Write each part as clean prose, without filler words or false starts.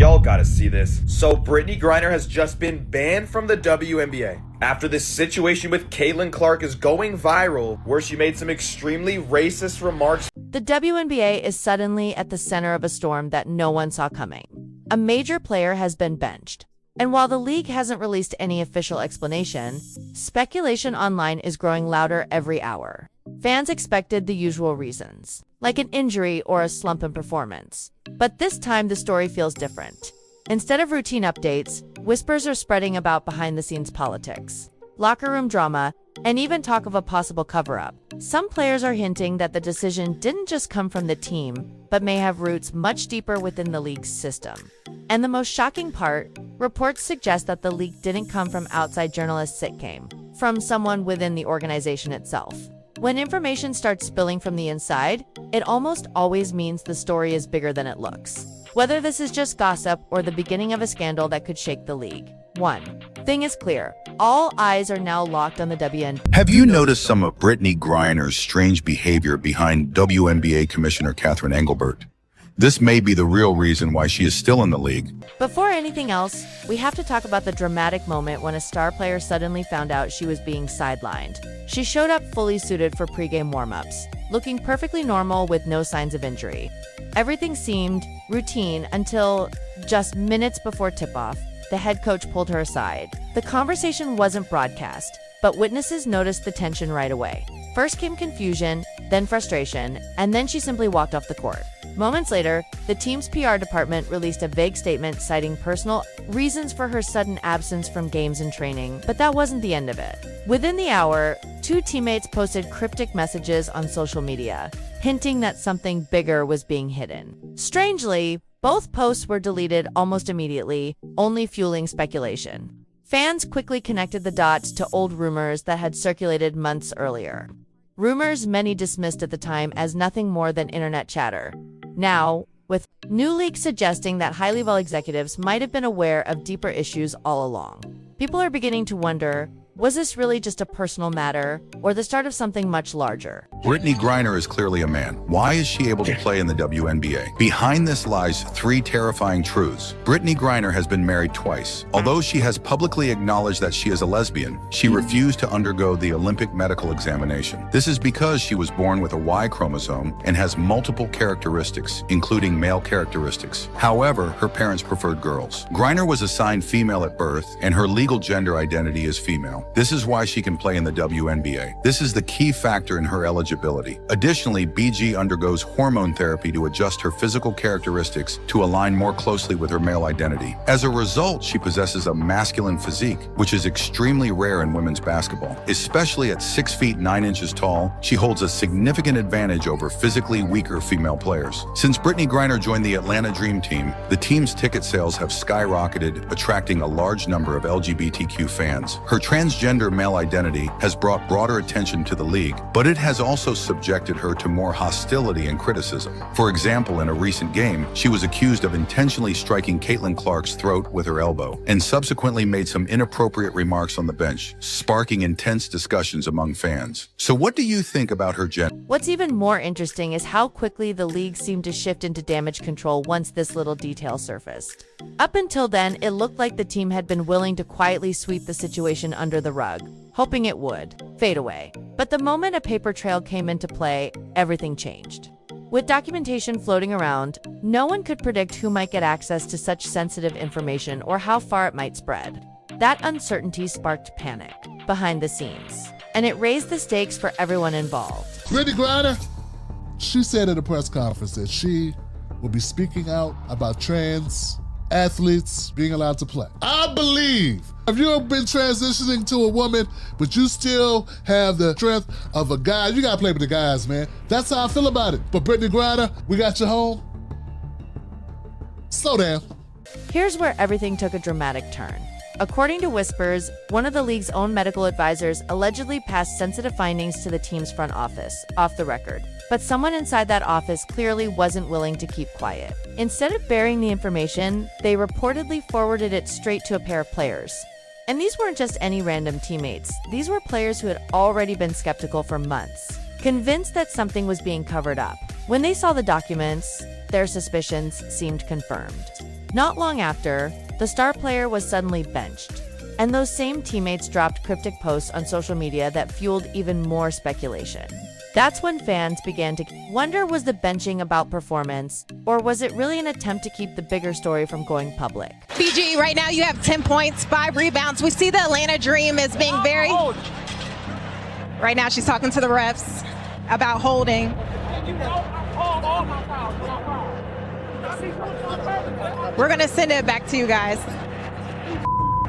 Y'all gotta see this. So Brittany Griner has just been banned from the WNBA after this situation with Caitlin Clark is going viral, where she made some extremely racist remarks. The WNBA is suddenly at the center of a storm that no one saw coming. A major player has been benched. And while the league hasn't released any official explanation, speculation online is growing louder every hour. Fans expected the usual reasons, like an injury or a slump in performance. But this time the story feels different. Instead of routine updates, whispers are spreading about behind-the-scenes politics, locker room drama, and even talk of a possible cover-up. Some players are hinting that the decision didn't just come from the team, but may have roots much deeper within the league's system. And the most shocking part, reports suggest that the leak didn't come from outside journalists, it came from someone within the organization itself. When information starts spilling from the inside, it almost always means the story is bigger than it looks. Whether this is just gossip or the beginning of a scandal that could shake the league. One thing is clear, all eyes are now locked on the WNBA. Have you noticed some of Brittany Griner's strange behavior behind WNBA Commissioner Catherine Engelbert? This may be the real reason why she is still in the league. Before anything else, we have to talk about the dramatic moment when a star player suddenly found out she was being sidelined. She showed up fully suited for pregame warm-ups, looking perfectly normal with no signs of injury. Everything seemed routine until just minutes before tip-off, the head coach pulled her aside. The conversation wasn't broadcast, but witnesses noticed the tension right away. First came confusion, then frustration, and then she simply walked off the court. Moments later, the team's PR department released a vague statement citing personal reasons for her sudden absence from games and training, but that wasn't the end of it. Within the hour, two teammates posted cryptic messages on social media, hinting that something bigger was being hidden. Strangely, both posts were deleted almost immediately, only fueling speculation. Fans quickly connected the dots to old rumors that had circulated months earlier. Rumors many dismissed at the time as nothing more than internet chatter. Now, with new leaks suggesting that high-level executives might have been aware of deeper issues all along. People are beginning to wonder, was this really just a personal matter, or the start of something much larger? Brittany Griner is clearly a man. Why is she able to play in the WNBA? Behind this lies three terrifying truths. Brittany Griner has been married twice. Although she has publicly acknowledged that she is a lesbian, she refused to undergo the Olympic medical examination. This is because she was born with a Y chromosome and has multiple characteristics, including male characteristics. However, her parents preferred girls. Griner was assigned female at birth, and her legal gender identity is female. This is why she can play in the WNBA. This is the key factor in her eligibility. Additionally, BG undergoes hormone therapy to adjust her physical characteristics to align more closely with her male identity. As a result, she possesses a masculine physique, which is extremely rare in women's basketball. Especially at 6 feet 9 inches tall, she holds a significant advantage over physically weaker female players. Since Brittany Griner joined the Atlanta Dream Team, the team's ticket sales have skyrocketed, attracting a large number of LGBTQ fans. Her transgender male identity has brought broader attention to the league, but it has also subjected her to more hostility and criticism. For example, in a recent game, she was accused of intentionally striking Caitlin Clark's throat with her elbow, and subsequently made some inappropriate remarks on the bench, sparking intense discussions among fans. So what do you think about her gender? What's even more interesting is how quickly the league seemed to shift into damage control once this little detail surfaced. Up until then, it looked like the team had been willing to quietly sweep the situation under the rug, hoping it would fade away. But the moment a paper trail came into play, everything changed. With documentation floating around, no one could predict who might get access to such sensitive information or how far it might spread. That uncertainty sparked panic behind the scenes, and it raised the stakes for everyone involved. Brittany Griner, she said at a press conference that she will be speaking out about trans athletes being allowed to play. I believe if you've been transitioning to a woman, but you still have the strength of a guy, you gotta play with the guys, man. That's how I feel about it. But Brittany Griner, we got you home. Slow down. Here's where everything took a dramatic turn. According to whispers, one of the league's own medical advisors allegedly passed sensitive findings to the team's front office, off the record. But someone inside that office clearly wasn't willing to keep quiet. Instead of burying the information, they reportedly forwarded it straight to a pair of players. And these weren't just any random teammates. These were players who had already been skeptical for months, convinced that something was being covered up. When they saw the documents, their suspicions seemed confirmed. Not long after, the star player was suddenly benched, and those same teammates dropped cryptic posts on social media that fueled even more speculation. That's when fans began to wonder, was the benching about performance, or was it really an attempt to keep the bigger story from going public? BG, right now you have 10 points, 5 rebounds. We see the Atlanta Dream as being very... Right now she's talking to the refs about holding. We're going to send it back to you guys.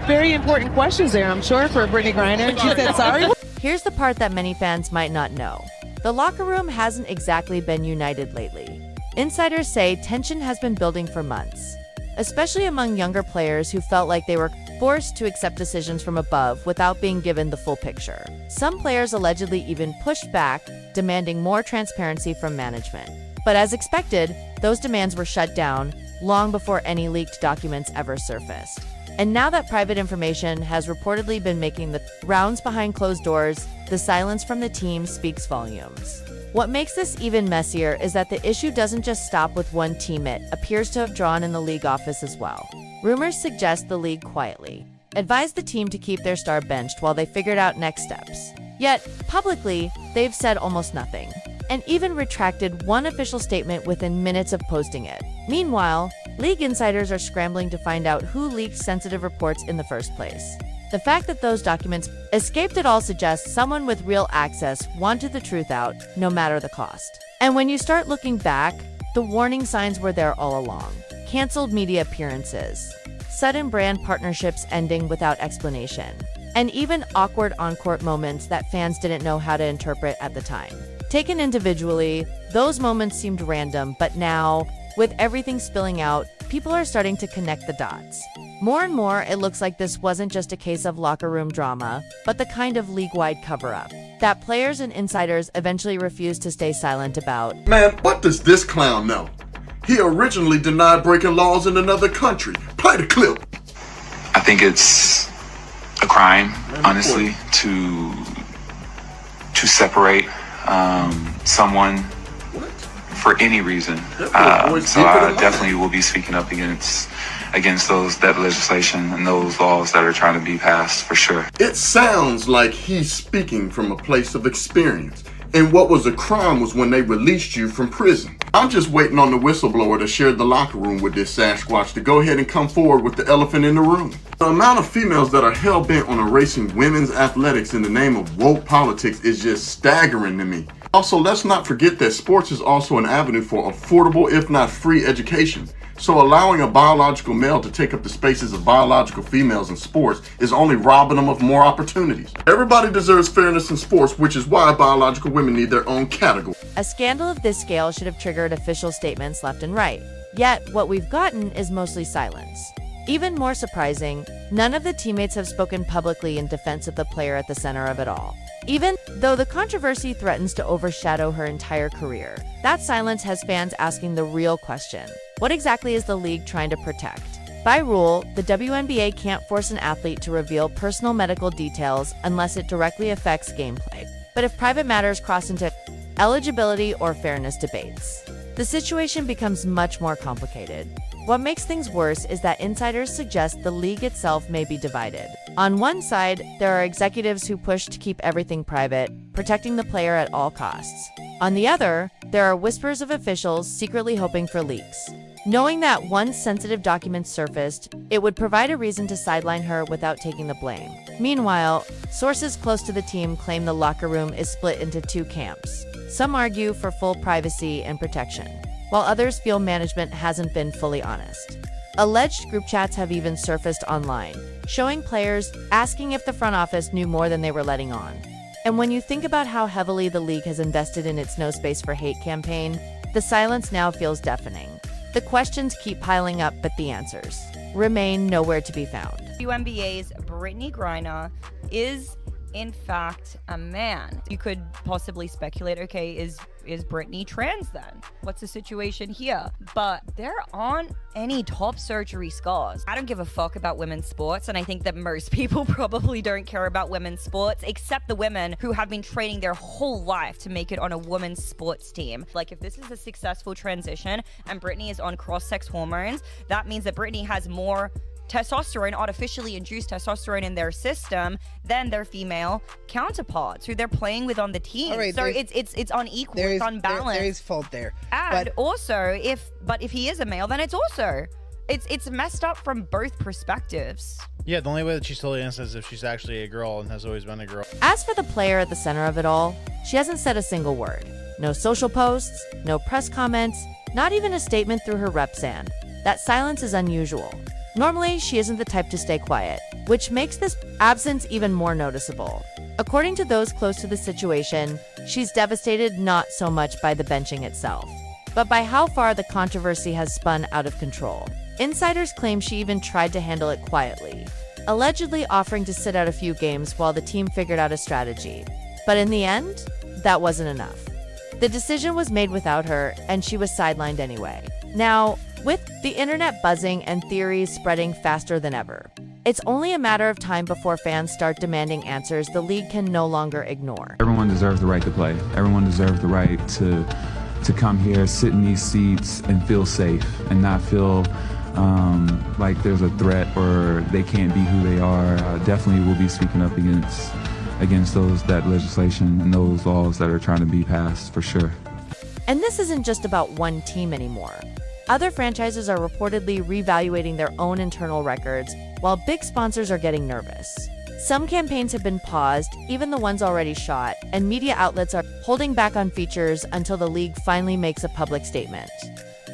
Very important questions there, I'm sure, for Brittany Griner. She said sorry. Here's the part that many fans might not know. The locker room hasn't exactly been united lately. Insiders say tension has been building for months, especially among younger players who felt like they were forced to accept decisions from above without being given the full picture. Some players allegedly even pushed back, demanding more transparency from management. But as expected, those demands were shut down long before any leaked documents ever surfaced. And now that private information has reportedly been making the rounds behind closed doors, the silence from the team speaks volumes. What makes this even messier is that the issue doesn't just stop with one team. It appears to have drawn in the league office as well. Rumors suggest the league quietly advised the team to keep their star benched while they figured out next steps. Yet, publicly, they've said almost nothing, and even retracted one official statement within minutes of posting it. Meanwhile, league insiders are scrambling to find out who leaked sensitive reports in the first place. The fact that those documents escaped at all suggests someone with real access wanted the truth out, no matter the cost. And when you start looking back, the warning signs were there all along. Canceled media appearances, sudden brand partnerships ending without explanation, and even awkward on-court moments that fans didn't know how to interpret at the time. Taken individually, those moments seemed random, but now, with everything spilling out, people are starting to connect the dots. More and more, it looks like this wasn't just a case of locker room drama, but the kind of league-wide cover-up that players and insiders eventually refused to stay silent about. Man, what does this clown know? He originally denied breaking laws in another country. Play the clip. I think it's a crime, honestly, to separate someone for any reason. So I definitely will be speaking up against that legislation and those laws that are trying to be passed, for sure. It sounds like he's speaking from a place of experience. And what was a crime was when they released you from prison. I'm just waiting on the whistleblower that shared the locker room with this Sasquatch to go ahead and come forward with the elephant in the room. The amount of females that are hell-bent on erasing women's athletics in the name of woke politics is just staggering to me. Also, let's not forget that sports is also an avenue for affordable, if not free, education. So allowing a biological male to take up the spaces of biological females in sports is only robbing them of more opportunities. Everybody deserves fairness in sports, which is why biological women need their own category. A scandal of this scale should have triggered official statements left and right. Yet, what we've gotten is mostly silence. Even more surprising, none of the teammates have spoken publicly in defense of the player at the center of it all. Even though the controversy threatens to overshadow her entire career, that silence has fans asking the real question. What exactly is the league trying to protect? By rule, the WNBA can't force an athlete to reveal personal medical details unless it directly affects gameplay. But if private matters cross into eligibility or fairness debates, the situation becomes much more complicated. What makes things worse is that insiders suggest the league itself may be divided. On one side, there are executives who push to keep everything private, protecting the player at all costs. On the other, there are whispers of officials secretly hoping for leaks, knowing that once sensitive documents surfaced, it would provide a reason to sideline her without taking the blame. Meanwhile, sources close to the team claim the locker room is split into two camps. Some argue for full privacy and protection, while others feel management hasn't been fully honest. Alleged group chats have even surfaced online, showing players asking if the front office knew more than they were letting on. And when you think about how heavily the league has invested in its No Space for Hate campaign, the silence now feels deafening. The questions keep piling up, but the answers remain nowhere to be found. WNBA's Brittany Griner is, in fact, a man. You could possibly speculate, okay, is Is Brittany trans then? What's the situation here? But there aren't any top surgery scars. I don't give a fuck about women's sports, and I think that most people probably don't care about women's sports, except the women who have been training their whole life to make it on a women's sports team. Like, if this is a successful transition and Brittany is on cross-sex hormones, that means that Brittany has more testosterone, artificially induced testosterone in their system than their female counterparts who they're playing with on the team. Right, so it's unequal, it's unbalanced. There is fault there. And also, if he is a male, then it's messed up from both perspectives. Yeah, the only way that she's totally innocent is if she's actually a girl and has always been a girl. As for the player at the center of it all, she hasn't said a single word. No social posts, no press comments, not even a statement through her rep Sand. That silence is unusual. Normally, she isn't the type to stay quiet, which makes this absence even more noticeable. According to those close to the situation, she's devastated not so much by the benching itself, but by how far the controversy has spun out of control. Insiders claim she even tried to handle it quietly, allegedly offering to sit out a few games while the team figured out a strategy. But in the end, that wasn't enough. The decision was made without her, and she was sidelined anyway. Now, with the internet buzzing and theories spreading faster than ever, it's only a matter of time before fans start demanding answers the league can no longer ignore. Everyone deserves the right to play. Everyone deserves the right to come here, sit in these seats, and feel safe, and not feel like there's a threat or they can't be who they are. Definitely will be speaking up against that legislation and those laws that are trying to be passed, for sure. And this isn't just about one team anymore. Other franchises are reportedly reevaluating their own internal records, while big sponsors are getting nervous. Some campaigns have been paused, even the ones already shot, and media outlets are holding back on features until the league finally makes a public statement.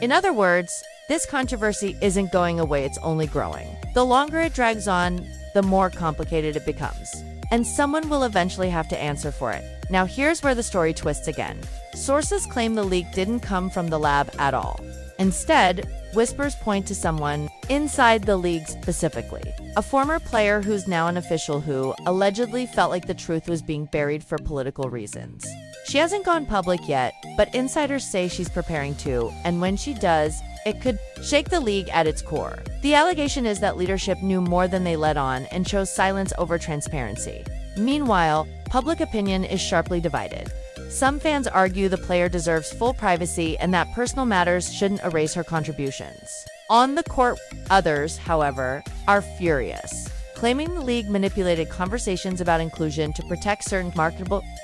In other words, this controversy isn't going away, it's only growing. The longer it drags on, the more complicated it becomes. And someone will eventually have to answer for it. Now here's where the story twists again. Sources claim the leak didn't come from the lab at all. Instead, whispers point to someone inside the league specifically. A former player who's now an official who allegedly felt like the truth was being buried for political reasons. She hasn't gone public yet, but insiders say she's preparing to, and when she does, it could shake the league at its core. The allegation is that leadership knew more than they let on and chose silence over transparency. Meanwhile, public opinion is sharply divided. Some fans argue the player deserves full privacy and that personal matters shouldn't erase her contributions. On the court, others, however, are furious, claiming the league manipulated conversations about inclusion to protect certain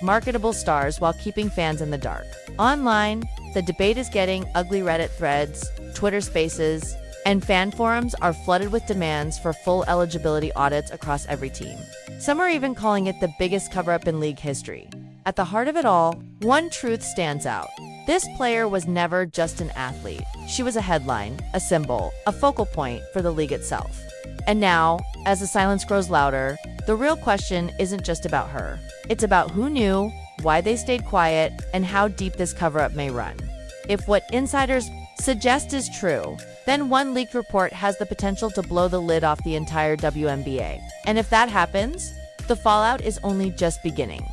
marketable stars while keeping fans in the dark. Online, the debate is getting ugly. Reddit threads, Twitter spaces, and fan forums are flooded with demands for full eligibility audits across every team. Some are even calling it the biggest cover-up in league history. At the heart of it all, one truth stands out. This player was never just an athlete. She was a headline, a symbol, a focal point for the league itself. And now, as the silence grows louder, the real question isn't just about her. It's about who knew, why they stayed quiet, and how deep this cover-up may run. If what insiders suggest is true, then one leaked report has the potential to blow the lid off the entire WNBA. And if that happens, the fallout is only just beginning.